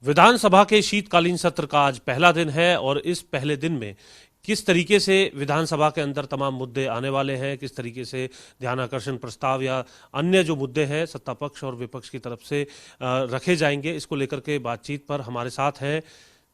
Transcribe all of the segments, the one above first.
विधानसभा के शीतकालीन सत्र का आज पहला दिन है और इस पहले दिन में किस तरीके से विधानसभा के अंदर तमाम मुद्दे आने वाले हैं, किस तरीके से ध्यानाकर्षण प्रस्ताव या अन्य जो मुद्दे हैं सत्ता पक्ष और विपक्ष की तरफ से रखे जाएंगे, इसको लेकर के बातचीत पर हमारे साथ हैं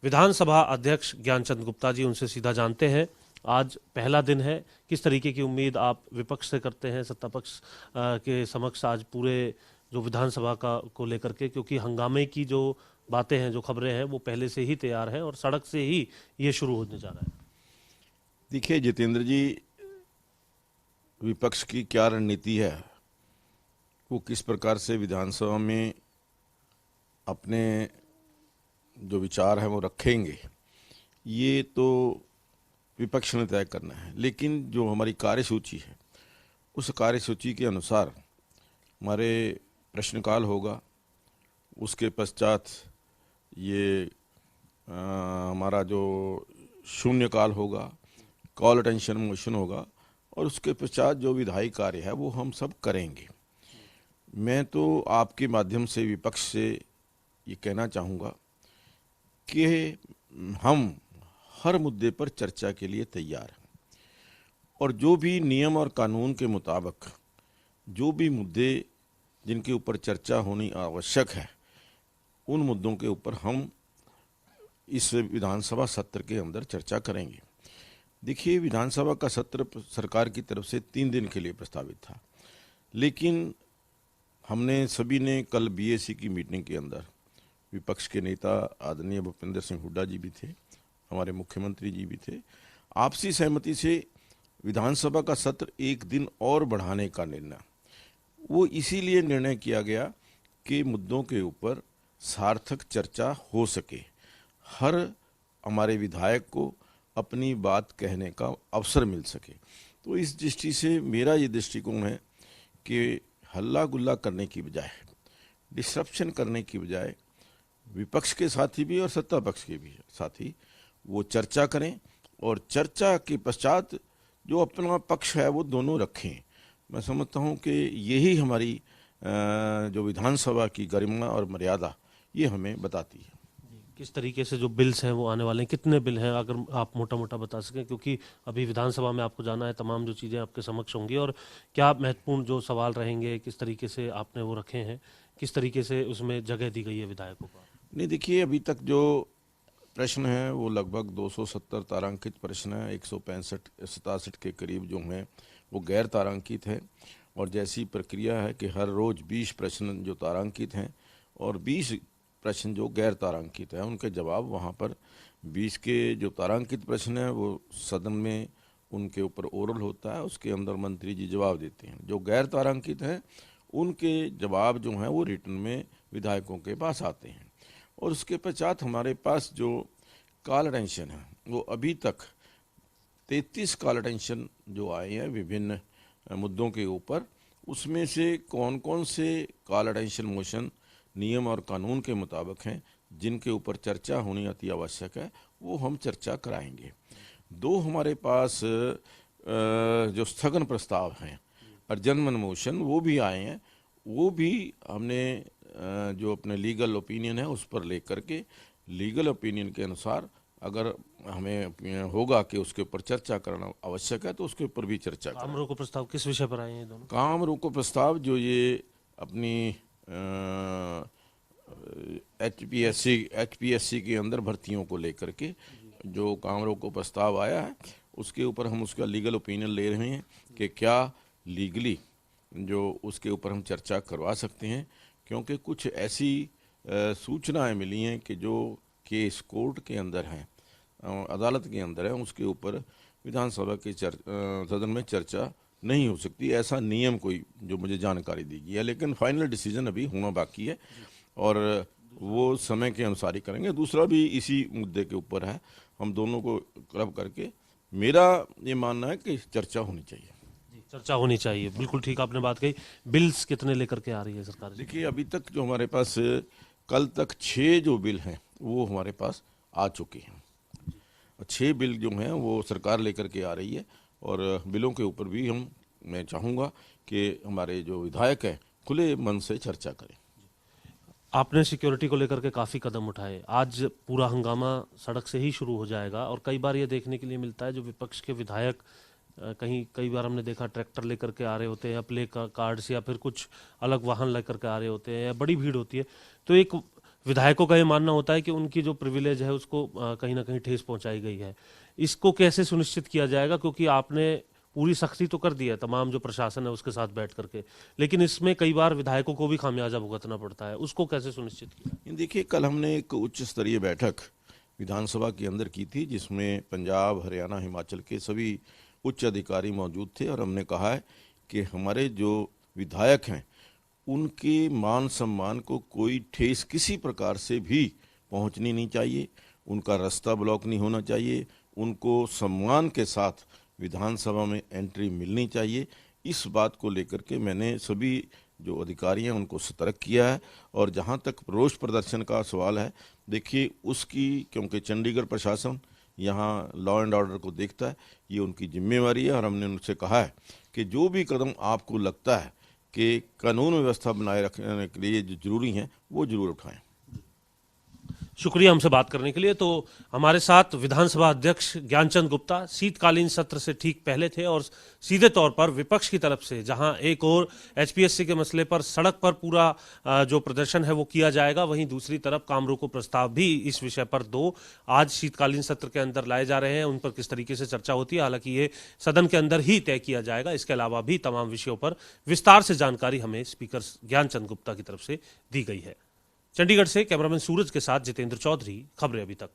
विधानसभा अध्यक्ष ज्ञानचंद गुप्ता जी। उनसे सीधा जानते हैं, आज पहला दिन है, किस तरीके की उम्मीद आप विपक्ष से करते हैं, सत्ता पक्ष के समक्ष आज पूरे जो विधानसभा का को लेकर के, क्योंकि हंगामे की जो बातें हैं, जो खबरें हैं, वो पहले से ही तैयार हैं और सड़क से ही ये शुरू होने जा रहा है। देखिए जितेंद्र जी, विपक्ष की क्या रणनीति है, वो किस प्रकार से विधानसभा में अपने जो विचार है वो रखेंगे, ये तो विपक्ष ने तय करना है। लेकिन जो हमारी कार्यसूची है, उस कार्यसूची के अनुसार हमारे प्रश्नकाल होगा, उसके पश्चात ये हमारा जो शून्यकाल होगा, कॉल अटेंशन मोशन होगा, और उसके पश्चात जो विधायी कार्य है वो हम सब करेंगे। मैं तो आपके माध्यम से विपक्ष से ये कहना चाहूँगा कि हम हर मुद्दे पर चर्चा के लिए तैयार हैं, और जो भी नियम और कानून के मुताबिक जो भी मुद्दे जिनके ऊपर चर्चा होनी आवश्यक है, उन मुद्दों के ऊपर हम इस विधानसभा सत्र के अंदर चर्चा करेंगे। देखिए, विधानसभा का सत्र सरकार की तरफ से 3 दिन के लिए प्रस्तावित था, लेकिन हमने सभी ने कल बीएसी की मीटिंग के अंदर, विपक्ष के नेता आदरणीय भूपेंद्र सिंह हुड्डा जी भी थे, हमारे मुख्यमंत्री जी भी थे, आपसी सहमति से विधानसभा का सत्र 1 दिन और बढ़ाने का निर्णय, वो इसीलिए निर्णय किया गया कि मुद्दों के ऊपर सार्थक चर्चा हो सके, हर हमारे विधायक को अपनी बात कहने का अवसर मिल सके। तो इस दृष्टि से मेरा ये दृष्टिकोण है कि हल्ला गुल्ला करने की बजाय, डिस्रप्शन करने की बजाय, विपक्ष के साथी भी और सत्ता पक्ष के भी साथी वो चर्चा करें, और चर्चा के पश्चात जो अपना पक्ष है वो दोनों रखें। मैं समझता हूँ कि यही हमारी जो विधानसभा की गरिमा और मर्यादा ये हमें बताती है। किस तरीके से जो बिल्स हैं वो आने वाले हैं, कितने बिल हैं, अगर आप मोटा मोटा बता सकें, क्योंकि अभी विधानसभा में आपको जाना है, तमाम जो चीज़ें आपके समक्ष होंगी, और क्या महत्वपूर्ण जो सवाल रहेंगे, किस तरीके से आपने वो रखे हैं, किस तरीके से उसमें जगह दी गई है विधायकों को? नहीं, देखिए, अभी तक जो प्रश्न है वो लगभग 270 तारांकित प्रश्न है, 165-67 के करीब जो हैं वो गैर तारांकित है, और जैसी प्रक्रिया है कि हर रोज़ 20 प्रश्न जो तारांकित हैं और 20 प्रश्न जो गैर तारांकित है, उनके जवाब वहाँ पर 20 के जो तारांकित प्रश्न हैं वो सदन में उनके ऊपर ओरल होता है, उसके अंदर मंत्री जी जवाब देते हैं। जो गैर तारांकित हैं उनके जवाब जो हैं वो रिटर्न में विधायकों के पास आते हैं, और उसके पश्चात हमारे पास जो कॉल अटेंशन है वो अभी तक 33 कॉल अटेंशन जो आए हैं विभिन्न मुद्दों के ऊपर, उसमें से कौन कौन से कॉल अटेंशन मोशन नियम और कानून के मुताबिक हैं, जिनके ऊपर चर्चा होनी अति आवश्यक है, वो हम चर्चा कराएंगे। 2 हमारे पास जो स्थगन प्रस्ताव हैं, अर्जनमन मोशन, वो भी आए हैं, वो भी हमने जो अपने लीगल ओपिनियन है उस पर लेकर के, लीगल ओपिनियन के अनुसार अगर हमें होगा कि उसके ऊपर चर्चा करना आवश्यक है तो उसके ऊपर भी चर्चा करें। काम रोको प्रस्ताव किस विषय पर आए हैं दोनों? काम रोको प्रस्ताव जो ये अपनी एचपीएससी के अंदर भर्तियों को लेकर के जो काम रोको प्रस्ताव आया है, उसके ऊपर हम उसका लीगल ओपिनियन ले रहे हैं कि क्या लीगली जो उसके ऊपर हम चर्चा करवा सकते हैं, क्योंकि कुछ ऐसी सूचनाएं मिली हैं कि जो केस कोर्ट के अंदर हैं, अदालत के अंदर है, उसके ऊपर विधानसभा के सदन में चर्चा नहीं हो सकती, ऐसा नियम कोई जो मुझे जानकारी दी गई है। लेकिन फाइनल डिसीजन अभी होना बाकी है और वो समय के अनुसार ही करेंगे। दूसरा भी इसी मुद्दे के ऊपर है, हम दोनों को क्लब करके मेरा ये मानना है कि चर्चा होनी चाहिए। चर्चा होनी चाहिए, बिल्कुल ठीक आपने बात कही। बिल्स कितने लेकर के आ रही है सरकार? देखिए, अभी तक जो हमारे पास कल तक 6 जो बिल हैं वो हमारे पास आ चुके हैं, 6 बिल जो हैं वो सरकार लेकर के आ रही है, और बिलों के ऊपर भी मैं चाहूँगा कि हमारे जो विधायक हैं खुले मन से चर्चा करें। आपने सिक्योरिटी को लेकर के काफ़ी कदम उठाए। आज पूरा हंगामा सड़क से ही शुरू हो जाएगा और कई बार ये देखने के लिए मिलता है जो विपक्ष के विधायक कई बार हमने देखा ट्रैक्टर लेकर के आ रहे होते हैं या प्ले कार्ड्स या फिर कुछ अलग वाहन लेकर के आ रहे होते हैं या बड़ी भीड़ होती है। तो एक विधायकों का ये मानना होता है कि उनकी जो प्रिविलेज है उसको कहीं ना कहीं ठेस पहुंचाई गई है। इसको कैसे सुनिश्चित किया जाएगा, क्योंकि आपने पूरी सख्ती तो कर दी है तमाम जो प्रशासन है उसके साथ बैठ करके, लेकिन इसमें कई बार विधायकों को भी खामियाजा भुगतना पड़ता है, उसको कैसे सुनिश्चित किया? देखिए, कल हमने एक उच्च स्तरीय बैठक विधानसभा के अंदर की थी जिसमें पंजाब, हरियाणा, हिमाचल के सभी उच्च अधिकारी मौजूद थे और हमने कहा है कि हमारे जो विधायक हैं उनके मान सम्मान को कोई ठेस किसी प्रकार से भी पहुंचनी नहीं चाहिए, उनका रास्ता ब्लॉक नहीं होना चाहिए, उनको सम्मान के साथ विधानसभा में एंट्री मिलनी चाहिए। इस बात को लेकर के मैंने सभी जो अधिकारी हैं उनको सतर्क किया है। और जहां तक रोष प्रदर्शन का सवाल है, देखिए उसकी, क्योंकि चंडीगढ़ प्रशासन यहाँ लॉ एंड ऑर्डर को देखता है, ये उनकी जिम्मेवारी है और हमने उनसे कहा है कि जो भी कदम आपको लगता है कि कानून व्यवस्था बनाए रखने के लिए जो जरूरी हैं वो जरूर उठाएं। शुक्रिया हमसे बात करने के लिए। तो हमारे साथ विधानसभा अध्यक्ष ज्ञानचंद गुप्ता शीतकालीन सत्र से ठीक पहले थे और सीधे तौर पर विपक्ष की तरफ से जहां एक और एचपीएससी के मसले पर सड़क पर पूरा जो प्रदर्शन है वो किया जाएगा, वहीं दूसरी तरफ काम रोको प्रस्ताव भी इस विषय पर दो आज शीतकालीन सत्र के अंदर लाए जा रहे हैं। उन पर किस तरीके से चर्चा होती है हालांकि ये सदन के अंदर ही तय किया जाएगा। इसके अलावा भी तमाम विषयों पर विस्तार से जानकारी हमें स्पीकर ज्ञानचंद गुप्ता की तरफ से दी गई है। चंडीगढ़ से कैमरामैन सूरज के साथ जितेंद्र चौधरी, खबरें अभी तक।